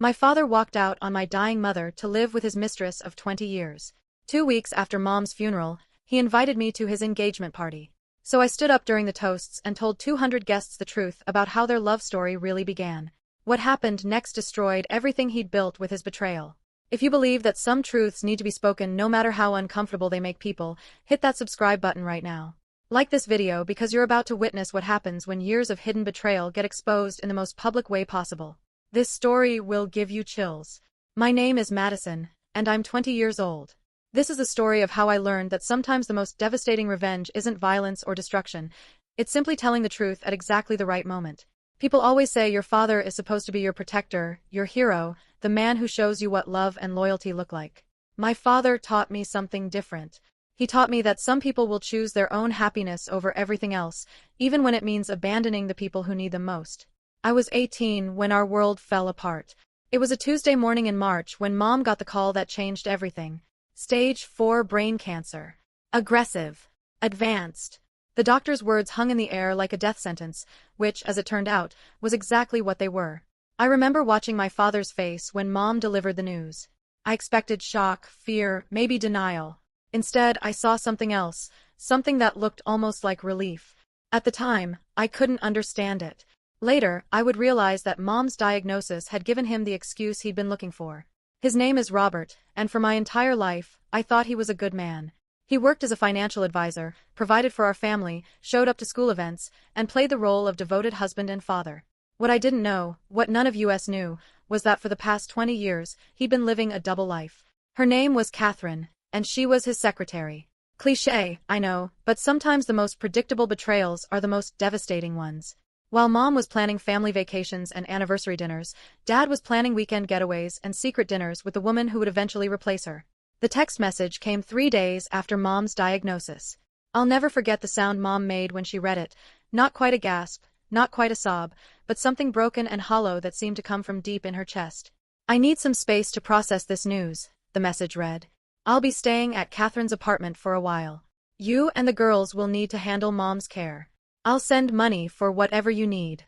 My father walked out on my dying mother to live with his mistress of 20 years. 2 weeks after Mom's funeral, he invited me to his engagement party. So I stood up during the toasts and told 200 guests the truth about how their love story really began. What happened next destroyed everything he'd built with his betrayal. If you believe that some truths need to be spoken no matter how uncomfortable they make people, hit that subscribe button right now. Like this video because you're about to witness what happens when years of hidden betrayal get exposed in the most public way possible. This story will give you chills. My name is Madison, and I'm 20 years old. This is the story of how I learned that sometimes the most devastating revenge isn't violence or destruction. It's simply telling the truth at exactly the right moment. People always say your father is supposed to be your protector, your hero, the man who shows you what love and loyalty look like. My father taught me something different. He taught me that some people will choose their own happiness over everything else, even when it means abandoning the people who need them most. I was 18 when our world fell apart. It was a Tuesday morning in March when Mom got the call that changed everything. Stage 4 brain cancer. Aggressive. Advanced. The doctor's words hung in the air like a death sentence, which, as it turned out, was exactly what they were. I remember watching my father's face when Mom delivered the news. I expected shock, fear, maybe denial. Instead, I saw something else, something that looked almost like relief. At the time, I couldn't understand it. Later, I would realize that Mom's diagnosis had given him the excuse he'd been looking for. His name is Robert, and for my entire life, I thought he was a good man. He worked as a financial advisor, provided for our family, showed up to school events, and played the role of devoted husband and father. What I didn't know, what none of us knew, was that for the past 20 years, he'd been living a double life. Her name was Catherine, and she was his secretary. Cliché, I know, but sometimes the most predictable betrayals are the most devastating ones. While Mom was planning family vacations and anniversary dinners, Dad was planning weekend getaways and secret dinners with the woman who would eventually replace her. The text message came 3 days after Mom's diagnosis. I'll never forget the sound Mom made when she read it. Not quite a gasp, not quite a sob, but something broken and hollow that seemed to come from deep in her chest. I need some space to process this news, the message read. I'll be staying at Catherine's apartment for a while. You and the girls will need to handle Mom's care. I'll send money for whatever you need.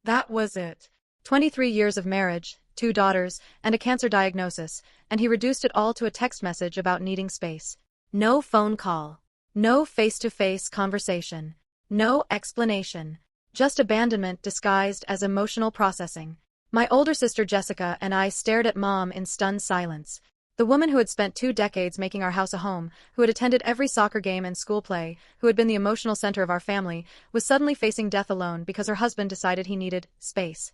That was it. 23 years of marriage, 2 daughters, and a cancer diagnosis, and he reduced it all to a text message about needing space. No phone call. No face-to-face conversation. No explanation. Just abandonment disguised as emotional processing. My older sister Jessica and I stared at Mom in stunned silence. The woman who had spent 2 decades making our house a home, who had attended every soccer game and school play, who had been the emotional center of our family, was suddenly facing death alone because her husband decided he needed space.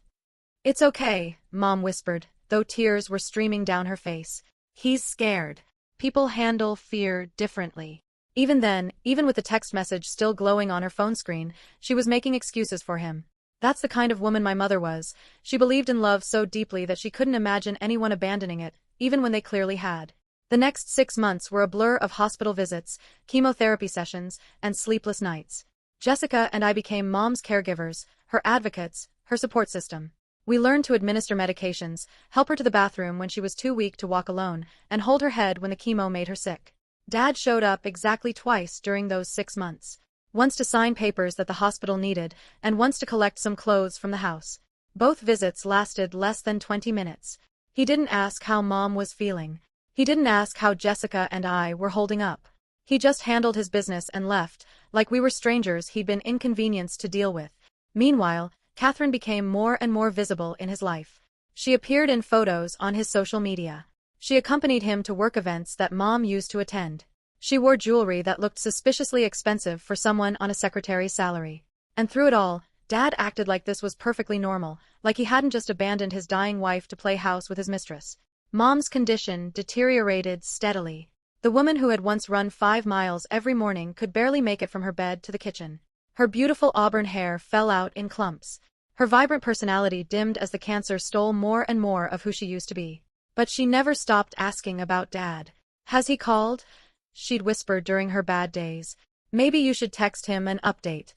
It's okay, Mom whispered, though tears were streaming down her face. He's scared. People handle fear differently. Even then, even with the text message still glowing on her phone screen, she was making excuses for him. That's the kind of woman my mother was. She believed in love so deeply that she couldn't imagine anyone abandoning it, even when they clearly had. The next 6 months were a blur of hospital visits, chemotherapy sessions, and sleepless nights. Jessica and I became Mom's caregivers, her advocates, her support system. We learned to administer medications, help her to the bathroom when she was too weak to walk alone, and hold her head when the chemo made her sick. Dad showed up exactly twice during those 6 months. Once to sign papers that the hospital needed, and once to collect some clothes from the house. Both visits lasted less than 20 minutes. He didn't ask how Mom was feeling. He didn't ask how Jessica and I were holding up. He just handled his business and left, like we were strangers he'd been inconvenienced to deal with. Meanwhile, Catherine became more and more visible in his life. She appeared in photos on his social media. She accompanied him to work events that Mom used to attend. She wore jewelry that looked suspiciously expensive for someone on a secretary's salary. And through it all, Dad acted like this was perfectly normal, like he hadn't just abandoned his dying wife to play house with his mistress. Mom's condition deteriorated steadily. The woman who had once run 5 miles every morning could barely make it from her bed to the kitchen. Her beautiful auburn hair fell out in clumps. Her vibrant personality dimmed as the cancer stole more and more of who she used to be. But she never stopped asking about Dad. Has he called? She'd whispered during her bad days. Maybe you should text him an update.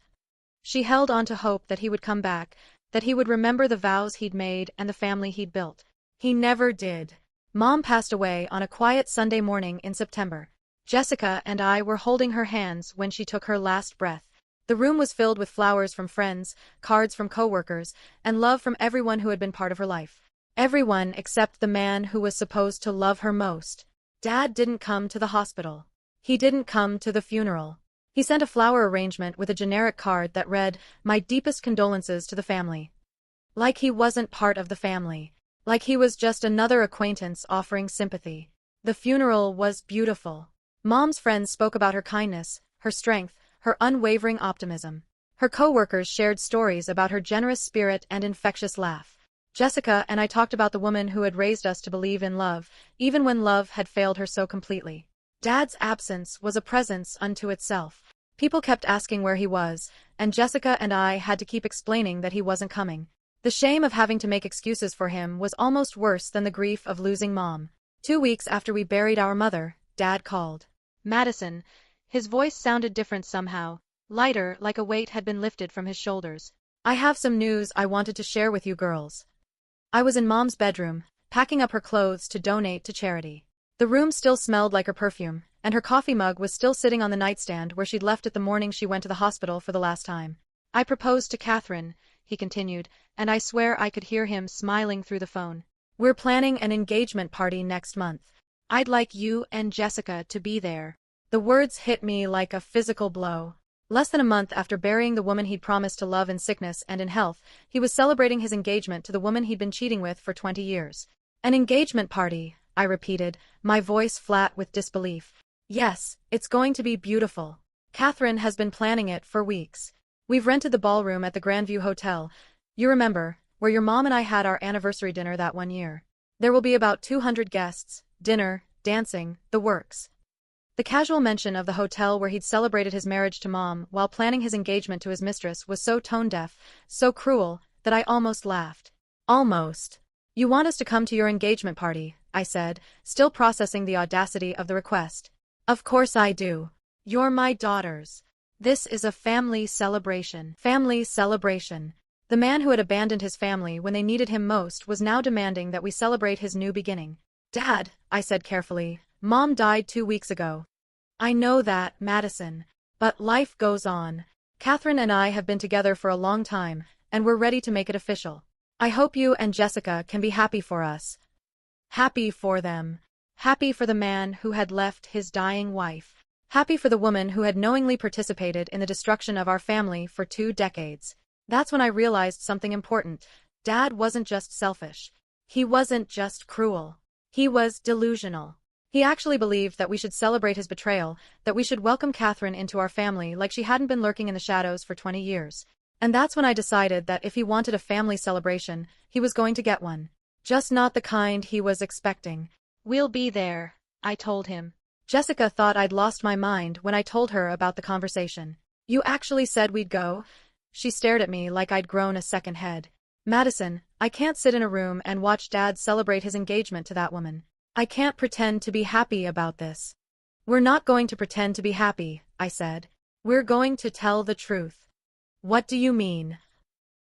She held on to hope that he would come back, that he would remember the vows he'd made and the family he'd built. He never did. Mom passed away on a quiet Sunday morning in September. Jessica and I were holding her hands when she took her last breath. The room was filled with flowers from friends, cards from coworkers, and love from everyone who had been part of her life. Everyone except the man who was supposed to love her most. Dad didn't come to the hospital. He didn't come to the funeral. He sent a flower arrangement with a generic card that read, "My deepest condolences to the family." Like he wasn't part of the family. Like he was just another acquaintance offering sympathy. The funeral was beautiful. Mom's friends spoke about her kindness, her strength, her unwavering optimism. Her co-workers shared stories about her generous spirit and infectious laugh. Jessica and I talked about the woman who had raised us to believe in love, even when love had failed her so completely. Dad's absence was a presence unto itself. People kept asking where he was, and Jessica and I had to keep explaining that he wasn't coming. The shame of having to make excuses for him was almost worse than the grief of losing Mom. 2 weeks after we buried our mother, Dad called. "Madison." His voice sounded different somehow, lighter, like a weight had been lifted from his shoulders. "I have some news I wanted to share with you girls." I was in Mom's bedroom, packing up her clothes to donate to charity. The room still smelled like her perfume, and her coffee mug was still sitting on the nightstand where she'd left it the morning she went to the hospital for the last time. "I proposed to Catherine," he continued, and I swear I could hear him smiling through the phone. "We're planning an engagement party next month. I'd like you and Jessica to be there." The words hit me like a physical blow. Less than a month after burying the woman he'd promised to love in sickness and in health, he was celebrating his engagement to the woman he'd been cheating with for 20 years. "An engagement party," I repeated, my voice flat with disbelief. "Yes, it's going to be beautiful. Catherine has been planning it for weeks. We've rented the ballroom at the Grandview Hotel. You remember, where your mom and I had our anniversary dinner that one year. There will be about 200 guests, dinner, dancing, the works." The casual mention of the hotel where he'd celebrated his marriage to Mom while planning his engagement to his mistress was so tone-deaf, so cruel, that I almost laughed. "Almost. You want us to come to your engagement party," I said, still processing the audacity of the request. "Of course I do. You're my daughters. This is a family celebration." Family celebration. The man who had abandoned his family when they needed him most was now demanding that we celebrate his new beginning. "Dad," I said carefully, "Mom died 2 weeks ago." "I know that, Madison. But life goes on. Catherine and I have been together for a long time, and we're ready to make it official. I hope you and Jessica can be happy for us." Happy for them. Happy for the man who had left his dying wife. Happy for the woman who had knowingly participated in the destruction of our family for 2 decades. That's when I realized something important. Dad wasn't just selfish. He wasn't just cruel. He was delusional. He actually believed that we should celebrate his betrayal, that we should welcome Catherine into our family like she hadn't been lurking in the shadows for 20 years. And that's when I decided that if he wanted a family celebration, he was going to get one. Just not the kind he was expecting. "We'll be there," I told him. Jessica thought I'd lost my mind when I told her about the conversation. "You actually said we'd go?" She stared at me like I'd grown a second head. "Madison, I can't sit in a room and watch Dad celebrate his engagement to that woman. I can't pretend to be happy about this." "We're not going to pretend to be happy," I said. "We're going to tell the truth." "What do you mean?"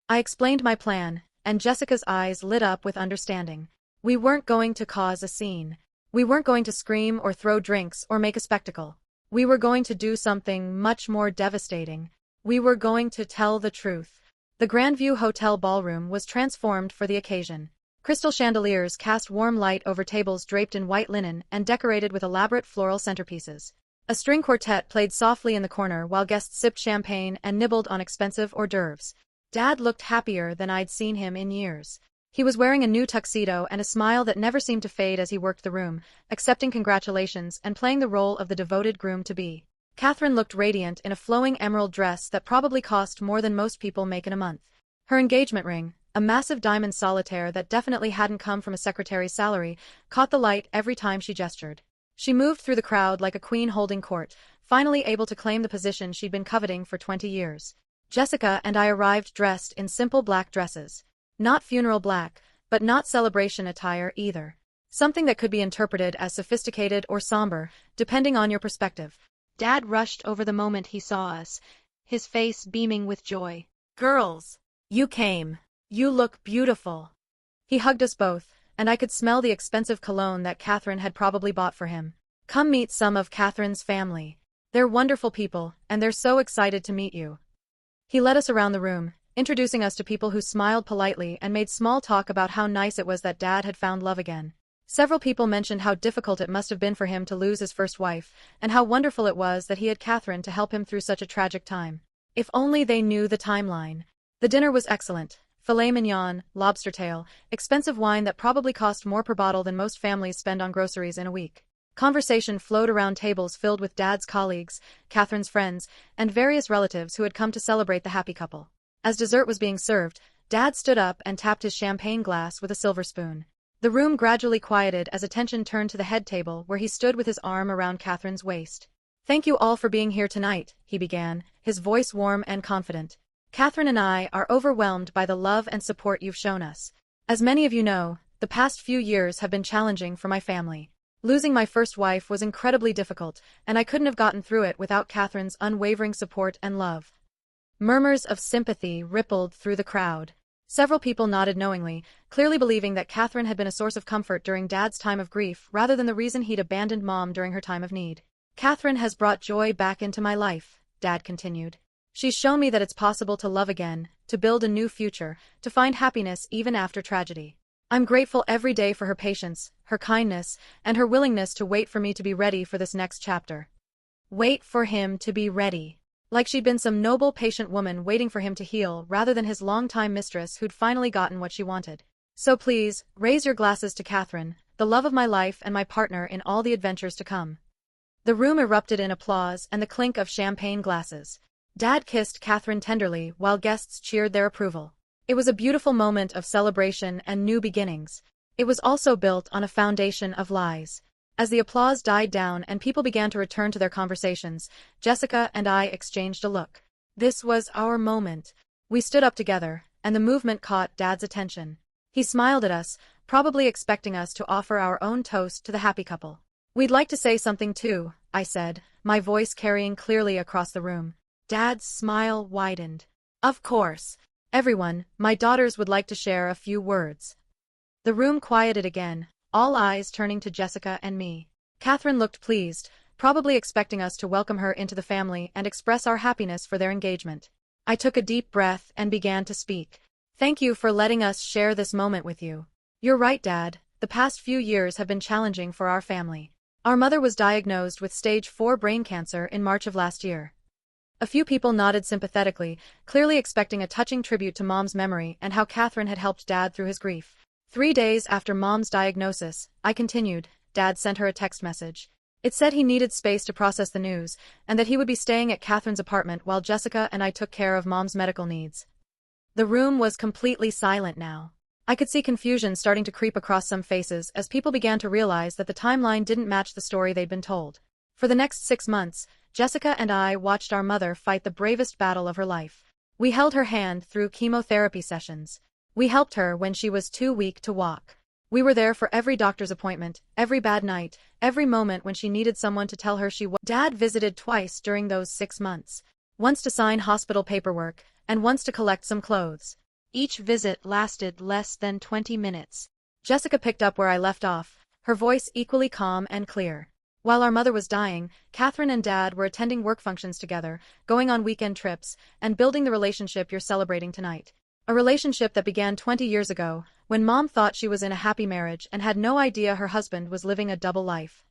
I explained my plan, and Jessica's eyes lit up with understanding. We weren't going to cause a scene. We weren't going to scream or throw drinks or make a spectacle. We were going to do something much more devastating. We were going to tell the truth. The Grandview Hotel ballroom was transformed for the occasion. Crystal chandeliers cast warm light over tables draped in white linen and decorated with elaborate floral centerpieces. A string quartet played softly in the corner while guests sipped champagne and nibbled on expensive hors d'oeuvres. Dad looked happier than I'd seen him in years. He was wearing a new tuxedo and a smile that never seemed to fade as he worked the room, accepting congratulations and playing the role of the devoted groom-to-be. Catherine looked radiant in a flowing emerald dress that probably cost more than most people make in a month. Her engagement ring, a massive diamond solitaire that definitely hadn't come from a secretary's salary, caught the light every time she gestured. She moved through the crowd like a queen holding court, finally able to claim the position she'd been coveting for 20 years. Jessica and I arrived dressed in simple black dresses. Not funeral black, but not celebration attire either. Something that could be interpreted as sophisticated or somber, depending on your perspective. Dad rushed over the moment he saw us, his face beaming with joy. "Girls, you came. You look beautiful." He hugged us both, and I could smell the expensive cologne that Catherine had probably bought for him. "Come meet some of Catherine's family. They're wonderful people, and they're so excited to meet you." He led us around the room, introducing us to people who smiled politely and made small talk about how nice it was that Dad had found love again. Several people mentioned how difficult it must have been for him to lose his first wife, and how wonderful it was that he had Catherine to help him through such a tragic time. If only they knew the timeline. The dinner was excellent. Filet mignon, lobster tail, expensive wine that probably cost more per bottle than most families spend on groceries in a week. Conversation flowed around tables filled with Dad's colleagues, Catherine's friends, and various relatives who had come to celebrate the happy couple. As dessert was being served, Dad stood up and tapped his champagne glass with a silver spoon. The room gradually quieted as attention turned to the head table where he stood with his arm around Catherine's waist. "Thank you all for being here tonight," he began, his voice warm and confident. "Catherine and I are overwhelmed by the love and support you've shown us. As many of you know, the past few years have been challenging for my family. Losing my first wife was incredibly difficult, and I couldn't have gotten through it without Catherine's unwavering support and love." Murmurs of sympathy rippled through the crowd. Several people nodded knowingly, clearly believing that Catherine had been a source of comfort during Dad's time of grief rather than the reason he'd abandoned Mom during her time of need. "Catherine has brought joy back into my life," Dad continued. "She's shown me that it's possible to love again, to build a new future, to find happiness even after tragedy. I'm grateful every day for her patience, her kindness, and her willingness to wait for me to be ready for this next chapter." Wait for him to be ready. Like she'd been some noble, patient woman waiting for him to heal rather than his longtime mistress who'd finally gotten what she wanted. "So please, raise your glasses to Catherine, the love of my life and my partner in all the adventures to come." The room erupted in applause and the clink of champagne glasses. Dad kissed Catherine tenderly while guests cheered their approval. It was a beautiful moment of celebration and new beginnings. It was also built on a foundation of lies. As the applause died down and people began to return to their conversations, Jessica and I exchanged a look. This was our moment. We stood up together, and the movement caught Dad's attention. He smiled at us, probably expecting us to offer our own toast to the happy couple. "We'd like to say something too," I said, my voice carrying clearly across the room. Dad's smile widened. "Of course. Everyone, my daughters would like to share a few words." The room quieted again, all eyes turning to Jessica and me. Catherine looked pleased, probably expecting us to welcome her into the family and express our happiness for their engagement. I took a deep breath and began to speak. "Thank you for letting us share this moment with you. You're right, Dad, the past few years have been challenging for our family. Our mother was diagnosed with stage 4 brain cancer in March of last year." A few people nodded sympathetically, clearly expecting a touching tribute to Mom's memory and how Catherine had helped Dad through his grief. 3 days after Mom's diagnosis, I continued, Dad sent her a text message. It said he needed space to process the news, and that he would be staying at Catherine's apartment while Jessica and I took care of Mom's medical needs. The room was completely silent now. I could see confusion starting to creep across some faces as people began to realize that the timeline didn't match the story they'd been told. For the next 6 months, Jessica and I watched our mother fight the bravest battle of her life. We held her hand through chemotherapy sessions. We helped her when she was too weak to walk. We were there for every doctor's appointment, every bad night, every moment when she needed someone to tell her she was. Dad visited twice during those 6 months. Once to sign hospital paperwork, and once to collect some clothes. Each visit lasted less than 20 minutes. Jessica picked up where I left off, her voice equally calm and clear. While our mother was dying, Catherine and Dad were attending work functions together, going on weekend trips, and building the relationship you're celebrating tonight. A relationship that began 20 years ago, when Mom thought she was in a happy marriage and had no idea her husband was living a double life.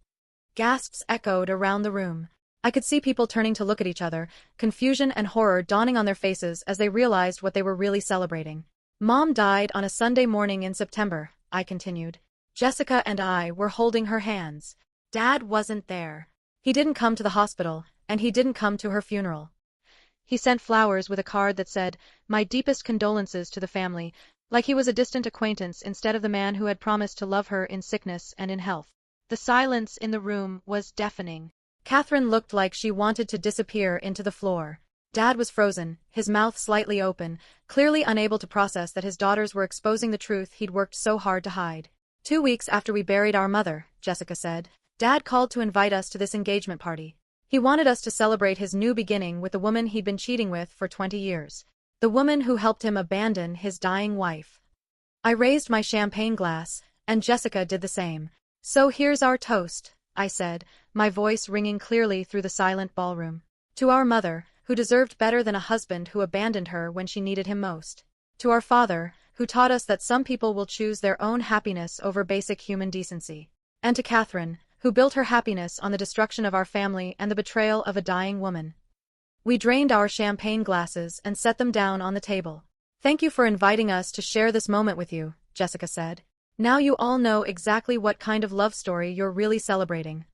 Gasps echoed around the room. I could see people turning to look at each other, confusion and horror dawning on their faces as they realized what they were really celebrating. Mom died on a Sunday morning in September, I continued. Jessica and I were holding her hands. Dad wasn't there. He didn't come to the hospital, and he didn't come to her funeral. He sent flowers with a card that said, "My deepest condolences to the family," like he was a distant acquaintance instead of the man who had promised to love her in sickness and in health. The silence in the room was deafening. Catherine looked like she wanted to disappear into the floor. Dad was frozen, his mouth slightly open, clearly unable to process that his daughters were exposing the truth he'd worked so hard to hide. 2 weeks after we buried our mother, Jessica said, Dad called to invite us to this engagement party. He wanted us to celebrate his new beginning with the woman he'd been cheating with for 20 years. The woman who helped him abandon his dying wife. I raised my champagne glass, and Jessica did the same. "So here's our toast," I said, my voice ringing clearly through the silent ballroom. "To our mother, who deserved better than a husband who abandoned her when she needed him most. To our father, who taught us that some people will choose their own happiness over basic human decency. And to Catherine, who built her happiness on the destruction of our family and the betrayal of a dying woman. We drained our champagne glasses and set them down on the table. "Thank you for inviting us to share this moment with you," Jessica said. "Now you all know exactly what kind of love story you're really celebrating."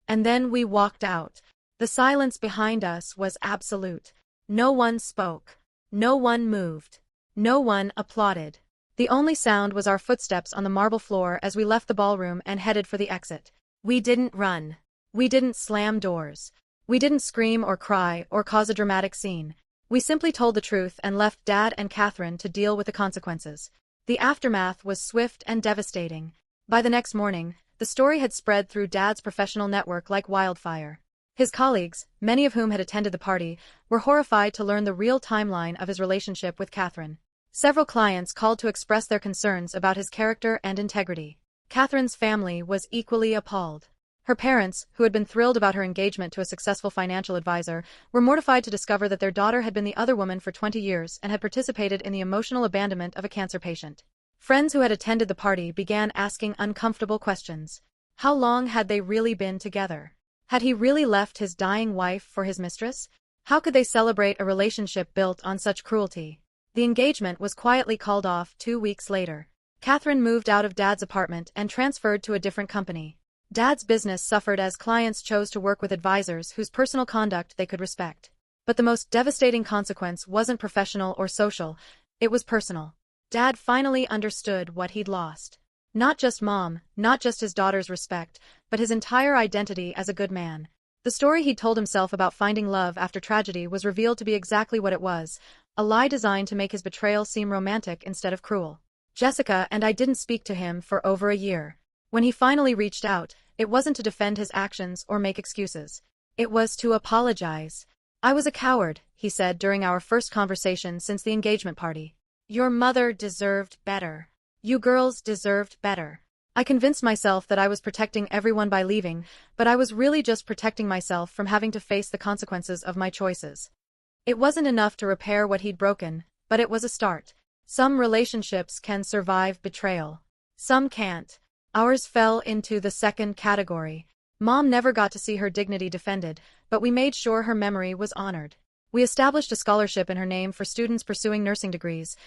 And then we walked out. The silence behind us was absolute. No one spoke. No one moved. No one applauded. The only sound was our footsteps on the marble floor as we left the ballroom and headed for the exit. We didn't run. We didn't slam doors. We didn't scream or cry or cause a dramatic scene. We simply told the truth and left Dad and Catherine to deal with the consequences. The aftermath was swift and devastating. By the next morning, the story had spread through Dad's professional network like wildfire. His colleagues, many of whom had attended the party, were horrified to learn the real timeline of his relationship with Catherine. Several clients called to express their concerns about his character and integrity. Catherine's family was equally appalled. Her parents, who had been thrilled about her engagement to a successful financial advisor, were mortified to discover that their daughter had been the other woman for 20 years and had participated in the emotional abandonment of a cancer patient. Friends who had attended the party began asking uncomfortable questions. How long had they really been together? Had he really left his dying wife for his mistress? How could they celebrate a relationship built on such cruelty? The engagement was quietly called off 2 weeks later. Catherine moved out of Dad's apartment and transferred to a different company. Dad's business suffered as clients chose to work with advisors whose personal conduct they could respect. But the most devastating consequence wasn't professional or social, it was personal. Dad finally understood what he'd lost. Not just Mom, not just his daughter's respect, but his entire identity as a good man. The story he'd told himself about finding love after tragedy was revealed to be exactly what it was, a lie designed to make his betrayal seem romantic instead of cruel. Jessica and I didn't speak to him for over a year. When he finally reached out, it wasn't to defend his actions or make excuses. It was to apologize. "I was a coward," he said during our first conversation since the engagement party. "Your mother deserved better. You girls deserved better. I convinced myself that I was protecting everyone by leaving, but I was really just protecting myself from having to face the consequences of my choices." It wasn't enough to repair what he'd broken, but it was a start. Some relationships can survive betrayal. Some can't. Ours fell into the second category. Mom never got to see her dignity defended, but we made sure her memory was honored. We established a scholarship in her name for students pursuing nursing degrees,